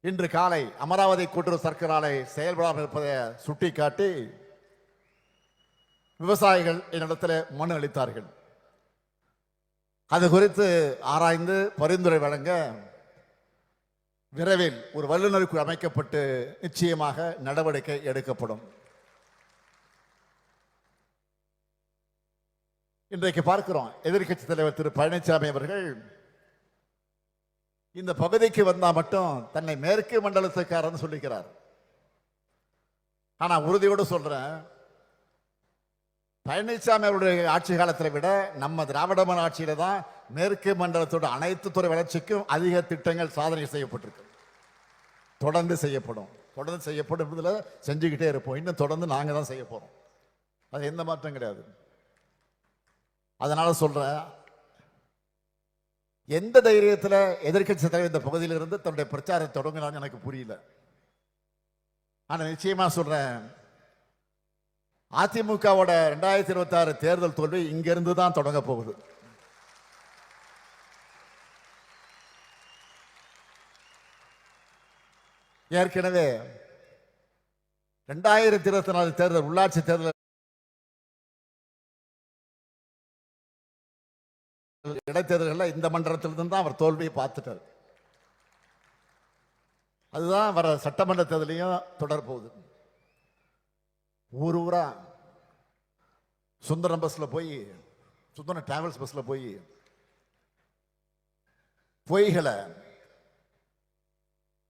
இன்று காலை அமராவதி கூட்டுறவு சர்க்கரை ஆலை செயல்படாமல் இருப்பதை சுட்டிக்காட்டி விவசாயிகள் என்னிடத்தில் மனு அளித்தார்கள். அது குறித்து ஆராய்ந்து பரிந்துரை வழங்க விரைவில் ஒரு வல்லுநர் குழு அமைக்கப்பட்டு நிச்சயமாக நடவடிக்கை எடுக்கப்படும். இன்றைக்கு பார்க்கிறோம், எதிர்க்கட்சி தலைவர் திரு பழனிசாமி அவர்கள் இந்த பகுதிக்கு வந்தா மட்டும் தன்னை மேற்கு மண்டலத்துக்காரன்னு சொல்லிக்கிறார். ஆனா உறுதியோடு சொல்றேன், பழனிசாமி அவருடைய ஆட்சி காலத்தை விட நம்ம திராவிட மாடல் ஆட்சியில தான் மேற்கு மண்டலத்தோட அனைத்து துறை வளர்ச்சிக்கும் அதிக திட்டங்கள் சாதனை செய்யப்பட்டிருக்கு. தொடர்ந்து செய்யப்படும், தொடர்ந்து செய்யப்படும், செஞ்சுக்கிட்டே இருப்போம். இன்னும் தொடர்ந்து நாங்க தான் செய்ய போறோம். அது எந்த மாற்றம் கிடையாது. அதனால சொல்றேன், எந்த தைரியத்தில் எதிர்க்கட்சி தலைவர் இந்த பகுதியில் இருந்து தன்னுடைய பிரச்சாரத்தை தொடங்கினான்னு எனக்கு புரியல. ஆனா நிச்சயமா சொல்றேன், அதிமுகவோட 2026 தேர்தல் தோல்வி இங்கிருந்து தான் தொடங்க போகுது. ஏற்கனவே 2024 தேர்தல், உள்ளாட்சி தேர்தல், இடைத்தேர்தல்கள் இந்த மண்டலத்திலிருந்து தான் அவர் தோல்வியை பார்த்துட்டார். அதுதான் வர சட்டமன்ற தேர்தலையும் தொடர போகுது. ஊர் ஊரா சுந்தரம் பஸ்ல போய், சுந்தரம் டிராவல்ஸ் பஸ்ல போய் பொய்களை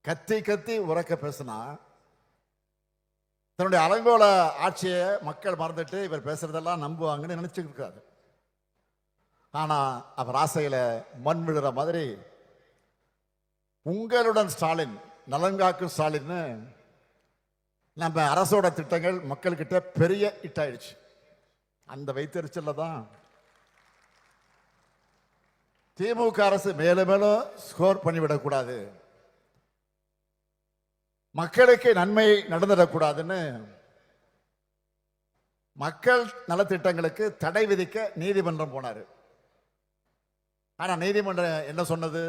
கத்தி கத்தி உறக்க பேசினா தன்னுடைய அலங்கோல ஆட்சியை மக்கள் மறந்துட்டு இவர் பேசுறதெல்லாம் நம்புவாங்கன்னு நினைச்சுட்டு இருக்காரு. ஆனா அவர் ஆசையில மண் விழுற மாதிரி உங்களுடன் ஸ்டாலின், நலங்காக்கும் ஸ்டாலின், நம்ம அரசோட திட்டங்கள் மக்கள்கிட்ட பெரிய இட்டாயிடுச்சு. அந்த வைத்தறிச்சல்ல தான் திமுக அரசு மேலும் மேலும் ஸ்கோர் பண்ணிவிடக்கூடாது, மக்களுக்கு நன்மை நடந்துடக்கூடாதுன்னு மக்கள் நலத்திட்டங்களுக்கு தடை விதிக்க நீதிமன்றம் போனாரு. ஆனா நீதிமன்றம் என்ன சொன்னது?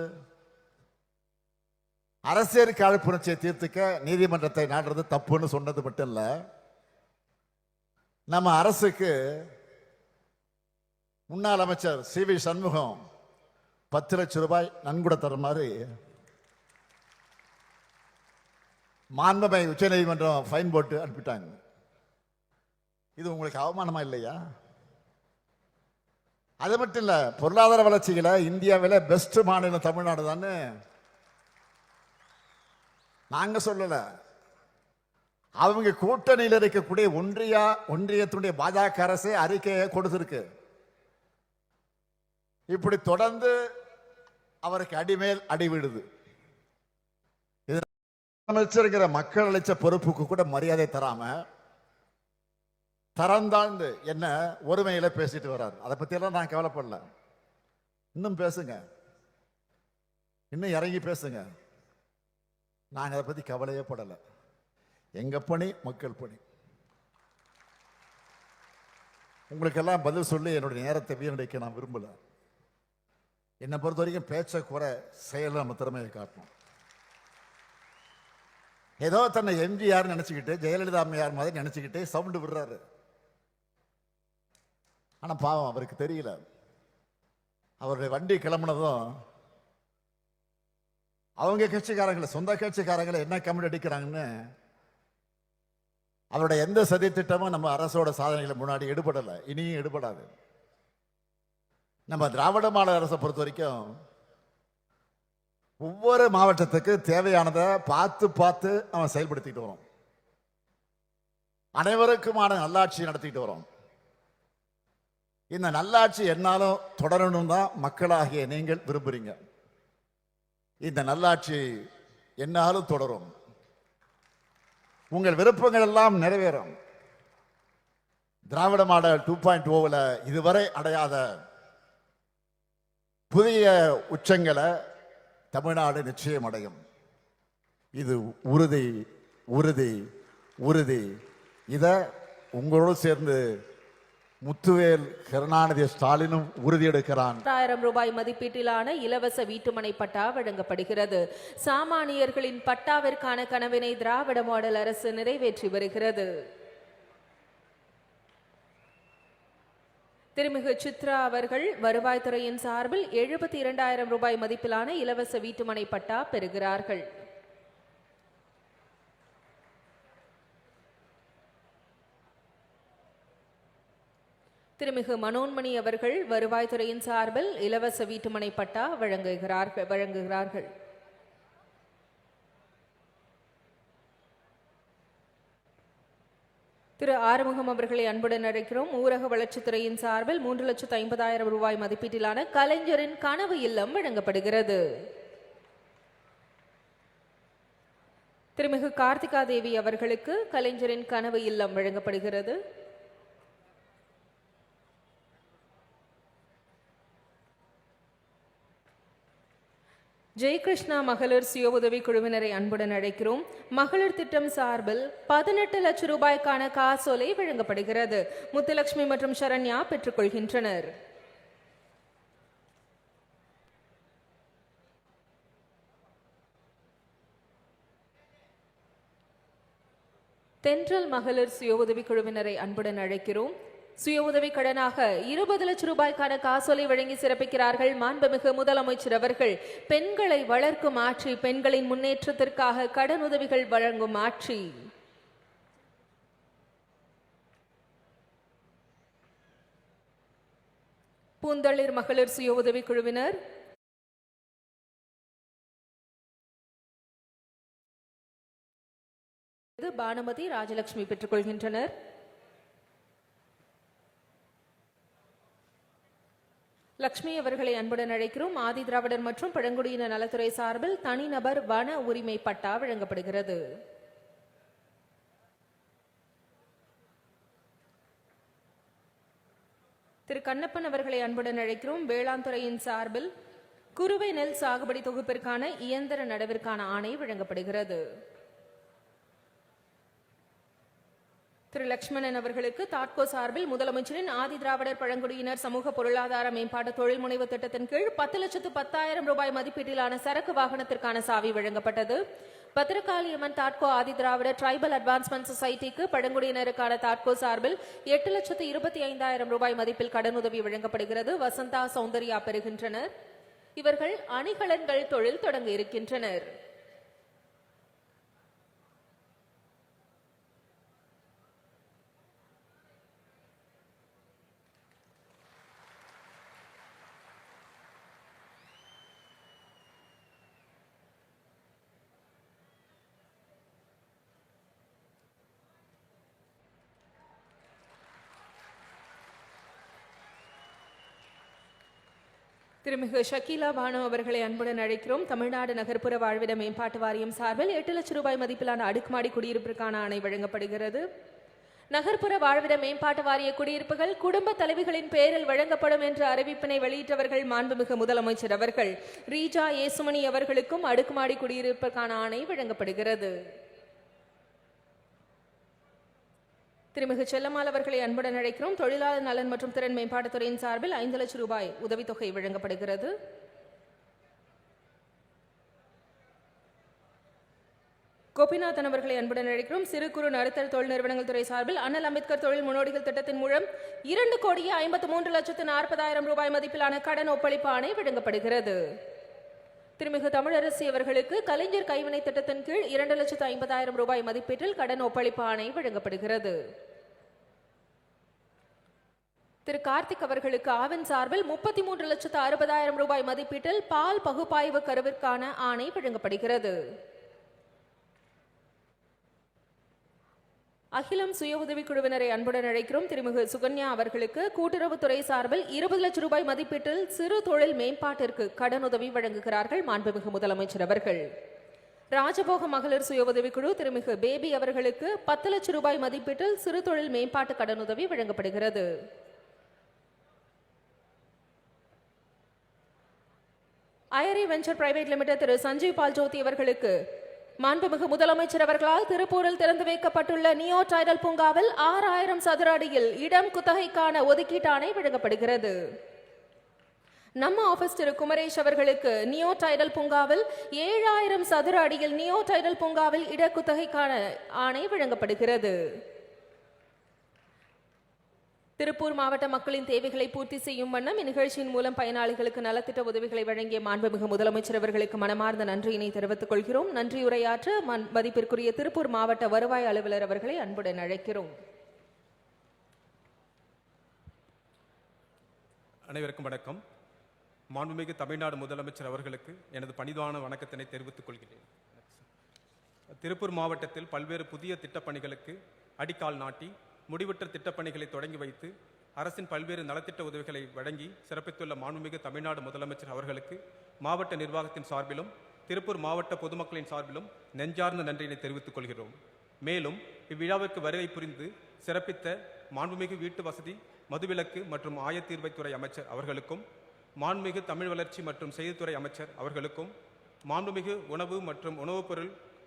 அரசியல் காழ்ப்புணர்ச்சியை தீர்த்துக்க நீதிமன்றத்தை நாடுறது தப்புன்னு சொன்னது மட்டும் இல்ல, நம்ம அரசுக்கு முன்னாள் அமைச்சர் சி.வி. சண்முகம் 10 லட்சம் ரூபாய் நன்கொடை தர மாதிரி மாண்புமிகு உச்ச நீதிமன்றம் ஃபைன் போட்டு அனுப்பிட்டாங்க. இது உங்களுக்கு அவமானமா இல்லையா? அது மட்டும் இல்ல, பொருளாதார வளர்ச்சியில இந்தியாவில பெஸ்ட் மாநிலம் தமிழ்நாடு தானே நாங்க சொல்லல, அவங்க கூட்டணியில் இருக்கக்கூடிய ஒன்றியத்துடைய பாஜக அரசு அறிக்கையை கொடுத்திருக்கு. இப்படி தொடர்ந்து அவருக்கு அடிமேல் அடிவிடுது. அமைச்சருங்கிற மக்கள் அளிச்ச பொறுப்புக்கு கூட மரியாதை தராம தரந்தாழ்ந்து என்ன ஒருமையில பேசிட்டு வர்றாரு. அதை பத்தி எல்லாம் நான் கவலைப்படல. இன்னும் பேசுங்க, இன்னும் இறங்கி பேசுங்க, நாங்க அதை பத்தி கவலையே படல. எங்க பணி மக்கள் பணி. உங்களுக்கெல்லாம் பதில் சொல்லி என்னுடைய நேரத்தை வீணடிக்க நான் விரும்பல. என்னை பொறுத்த வரைக்கும் பேச்ச குறை, செயல் நம்ம திறமையை காட்டணும். ஏதோ தன்னை எம்ஜிஆர் நினைச்சுக்கிட்டு, ஜெயலலிதா அம்மையார் மாதிரி நினைச்சுக்கிட்டு சவுண்டு விடுறாரு. ஆனா பாவம் அவருக்கு தெரியல, அவருடைய வண்டி கிளம்புனதும் அவங்க கட்சிக்காரங்களை, சொந்த கட்சிக்காரங்களை என்ன கமெண்ட் அடிக்கிறாங்கன்னு அவருடைய எந்த சதி திட்டமும் நம்ம அரசோட சாதனைகளை முன்னாடி எடுபடலை, இனியும் எடுபடாது. நம்ம திராவிட மாடல் அரசை பொறுத்த வரைக்கும் ஒவ்வொரு மாவட்டத்துக்கு தேவையானதை பார்த்து பார்த்து அவன் செயல்படுத்திட்டு வரோம். அனைவருக்குமான நல்லாட்சி நடத்திட்டு வரோம். இந்த நல்லாட்சி என்னாலும் தொடரணும் தான் மக்களாகிய நீங்கள் விரும்புறீங்க. இந்த நல்லாட்சி என்னாலும் தொடரும். உங்கள் விருப்பங்கள் எல்லாம் நிறைவேறும். திராவிட மாடல் 2.0ல இதுவரை அடையாத புதிய உச்சங்களை தமிழ்நாடு நிச்சயம் அடையும். இது உறுதி, உறுதி, உறுதி. இதை உங்களோடு சேர்ந்து முத்துவேல் கருணாநிதி ஸ்டாலினும் உறுதியெடுக்கிறான். 1000 ரூபாய் மதிப்பீட்டிலான இலவச வீட்டுமனை பட்டா வழங்கப்படுகிறது. சாமானியர்களின் பட்டாவிற்கான கனவினை திராவிட மாடல் அரசு நிறைவேற்றி வருகிறது. திருமிகு சித்ரா அவர்கள் வருவாய்த்துறையின் சார்பில் 72,000 ரூபாய் மதிப்பிலான இலவச வீட்டுமனை பட்டா பெறுகிறார்கள். திருமிகு மனோன்மணி அவர்கள் வருவாய்த்துறையின் சார்பில் இலவச வீட்டுமனை பட்டா வழங்குகிறார்கள். திரு ஆறுமுகம் அவர்களை அன்புடன் அழைக்கிறோம். ஊரக வளர்ச்சித்துறையின் சார்பில் 3,50,000 ரூபாய் மதிப்பீட்டிலான கலைஞரின் கனவு இல்லம் வழங்கப்படுகிறது. திருமிகு கார்த்திகா தேவி அவர்களுக்கு கலைஞரின் கனவு இல்லம் வழங்கப்படுகிறது. ஜெயகிருஷ்ணா மகளிர் சுய உதவி குழுவினரை அன்புடன் அழைக்கிறோம். மகளிர் திட்டம் சார்பில் 18 லட்சம் ரூபாய்க்கான காசோலை வழங்கப்படுகிறது. முத்துலட்சுமி மற்றும் சரண்யா பெற்றுக் கொள்கின்றனர். தென்றல் மகளிர் சுய உதவி குழுவினரை அன்புடன் அழைக்கிறோம். சுய உதவி கடனாக 20 லட்சம் ரூபாய்க்கான காசோலை வழங்கி சிறப்பிக்கிறார்கள் மாண்புமிகு முதலமைச்சர் அவர்கள். பெண்களை வளர்க்கும் ஆட்சி, பெண்களின் முன்னேற்றத்திற்காக கடன் உதவிகள் வழங்கும் ஆட்சி. பூந்தளிர் மகளிர் சுய உதவி குழுவினர் பானுமதி, ராஜலட்சுமி பெற்றுக் கொள்கின்றனர். லட்சுமி அவர்களை அன்புடன் அழைக்கிறோம். ஆதி திராவிடர் மற்றும் பழங்குடியின நலத்துறை சார்பில் தனிநபர் வன உரிமை பட்டா வழங்கப்படுகிறது. திரு கண்ணப்பன் அவர்களை அன்புடன் அழைக்கிறோம். வேளாண் துறையின் சார்பில் குறுவை நெல் சாகுபடி தொகுப்பிற்கான இயந்திர நடவிற்கான ஆணை வழங்கப்படுகிறது. திரு லட்சுமணன் அவர்களுக்கு தாட்கோ சார்பில் முதலமைச்சரின் ஆதி திராவிடர் பழங்குடியினர் சமூக பொருளாதார மேம்பாட்டு தொழில் முனைவு திட்டத்தின் கீழ் 10,10,000 ரூபாய் மதிப்பீட்டிலான சரக்கு வாகனத்திற்கான சாவி வழங்கப்பட்டது. பத்திரகாளியம்மன் தாட்கோ ஆதி திராவிடர் டிரைபல் அட்வான்ஸ்மெண்ட் சொசைட்டிக்கு பழங்குடியினருக்கான தாட்கோ சார்பில் 8,25,000 ரூபாய் மதிப்பில் கடனுதவி வழங்கப்படுகிறது. வசந்தா, சௌந்தர்யா பெறுகின்றனர். இவர்கள் அணிகலன்கள் தொழில் தொடங்க இருக்கின்றனர். திருமிகு ஷக்கீலா பானு அவர்களை அன்புடன் அழைக்கிறோம். தமிழ்நாடு நகர்ப்புற வாழ்விட மேம்பாட்டு வாரியம் சார்பில் 8 லட்சம் ரூபாய் மதிப்பிலான அடுக்குமாடி குடியிருப்பிற்கான ஆணை வழங்கப்படுகிறது. நகர்ப்புற வாழ்விட மேம்பாட்டு வாரிய குடியிருப்புகள் குடும்ப தலைவிகளின் பெயரில் வழங்கப்படும் என்ற அறிவிப்பினை வெளியிட்டவர்கள் மாண்புமிகு முதலமைச்சர் அவர்கள். ரீஜா ஏசுமணி அவர்களுக்கும் அடுக்குமாடி குடியிருப்பிற்கான ஆணை வழங்கப்படுகிறது. திருமிகு செல்லம்மாள் அவர்களை அன்புடன் அழைக்கிறோம். தொழிலாளர் நலன் மற்றும் திறன் மேம்பாட்டுத்துறையின் சார்பில் 5 லட்சம் ரூபாய் உதவித்தொகை வழங்கப்படுகிறது. கோபிநாதன் அவர்களை அன்புடன் அழைக்கிறோம். சிறு குறு நடுத்தர தொழில் நிறுவனங்கள் துறை சார்பில் அண்ணல் அம்பேத்கர் தொழில் முன்னோடிகள் திட்டத்தின் மூலம் 2,53,40,000 ரூபாய் மதிப்பிலான கடன் ஒப்பளிப்பு ஆணை வழங்கப்படுகிறது. திருமிகு தமிழரசி அவர்களுக்கு கலைஞர் கைவினை திட்டத்தின் கீழ் 2,50,000 ரூபாய் மதிப்பீட்டில் கடன் ஒப்பளிப்பு ஆணை வழங்கப்படுகிறது. திரு கார்த்திக் அவர்களுக்கு ஆவின் சார்பில் 33,60,000 ரூபாய் மதிப்பீட்டில் பால் பகுப்பாய்வு கருவிற்கான ஆணை வழங்கப்படுகிறது. அகிலம் சுய உதவி குழுவினரை அன்புடன் அழைக்கிறோம். திருமிகு சுகன்யா அவர்களுக்கு கூட்டுறவுத்துறை சார்பில் 20 லட்சம் ரூபாய் மதிப்பீட்டில் சிறு தொழில் மேம்பாட்டிற்கு கடனுதவி வழங்குகிறார்கள் மாண்புமிகு முதலமைச்சர் அவர்கள். ராஜபோக மகளிர் சுய உதவி குழு திருமிகு பேபி அவர்களுக்கு 10 லட்சம் ரூபாய் மதிப்பீட்டில் சிறு தொழில் மேம்பாட்டு கடனுதவி வழங்கப்படுகிறது. ஐரி வெஞ்சர் பிரைவேட் லிமிடெட் திரு சஞ்சீவ் பால் ஜோதி அவர்களுக்கு மாண்புமிகு முதலமைச்சர் அவர்களால் திருப்பூரில் திறந்து வைக்கப்பட்டுள்ள நியோ டைடல் பூங்காவில் 6,000 சதுர அடியில் இடம் குத்தகைக்கான ஒதுக்கீட்டு ஆணை வழங்கப்படுகிறது. நம்ம ஆபீஸ் திரு குமரேஷ் அவர்களுக்கு நியோ டைடல் பூங்காவில் 7,000 சதுர அடியில் நியோ டைடல் பூங்காவில் இட குத்தகைக்கான ஆணை வழங்கப்படுகிறது. திருப்பூர் மாவட்ட மக்களின் தேவைகளை பூர்த்தி செய்யும் வண்ணம் இந்நிகழ்ச்சியின் மூலம் பயனாளிகளுக்கு நலத்திட்ட உதவிகளை வழங்கிய மாண்புமிகு முதலமைச்சர் அவர்களுக்கு மனமார்ந்த நன்றியினை தெரிவித்துக் கொள்கிறோம். நன்றியுரையாற்ற மதிப்பிற்குரிய திருப்பூர் மாவட்ட வருவாய் அலுவலர் அவர்களை அன்புடன் அழைக்கிறோம். அனைவருக்கும் வணக்கம். மாண்புமிகு தமிழ்நாடு முதலமைச்சர் அவர்களுக்கு எனது பணிவான வணக்கத்தினை தெரிவித்துக் கொள்கிறேன். திருப்பூர் மாவட்டத்தில் பல்வேறு புதிய திட்டப்பணிகளுக்கு அடிக்கால் நாட்டி முடிவுற்ற திட்டப்பணிகளை தொடங்கி வைத்து அரசின் பல்வேறு நலத்திட்ட உதவிகளை வழங்கி சிறப்பித்துள்ள மாண்புமிகு தமிழ்நாடு முதலமைச்சர் அவர்களுக்கு மாவட்ட நிர்வாகத்தின் சார்பிலும் திருப்பூர் மாவட்ட பொதுமக்களின் சார்பிலும் நெஞ்சார்ந்த நன்றியினை தெரிவித்துக் கொள்கிறோம். மேலும் இவ்விழாவிற்கு வருகை புரிந்து சிறப்பித்த மாண்புமிகு வீட்டு வசதி, மதுவிலக்கு மற்றும் ஆயத்தீர்வைத்துறை அமைச்சர் அவர்களுக்கும், மாண்புமிகு தமிழ் வளர்ச்சி மற்றும் செய்தித்துறை அமைச்சர் அவர்களுக்கும், மாண்புமிகு உணவு மற்றும் உணவுப்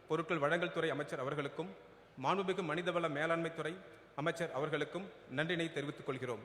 பொருட்கள் வழங்கல் துறை அமைச்சர் அவர்களுக்கும், மாண்புமிகு மனிதவள மேலாண்மை துறை அமைச்சர் அவர்களுக்கும் நன்றினை தெரிவித்துக் கொள்கிறோம்.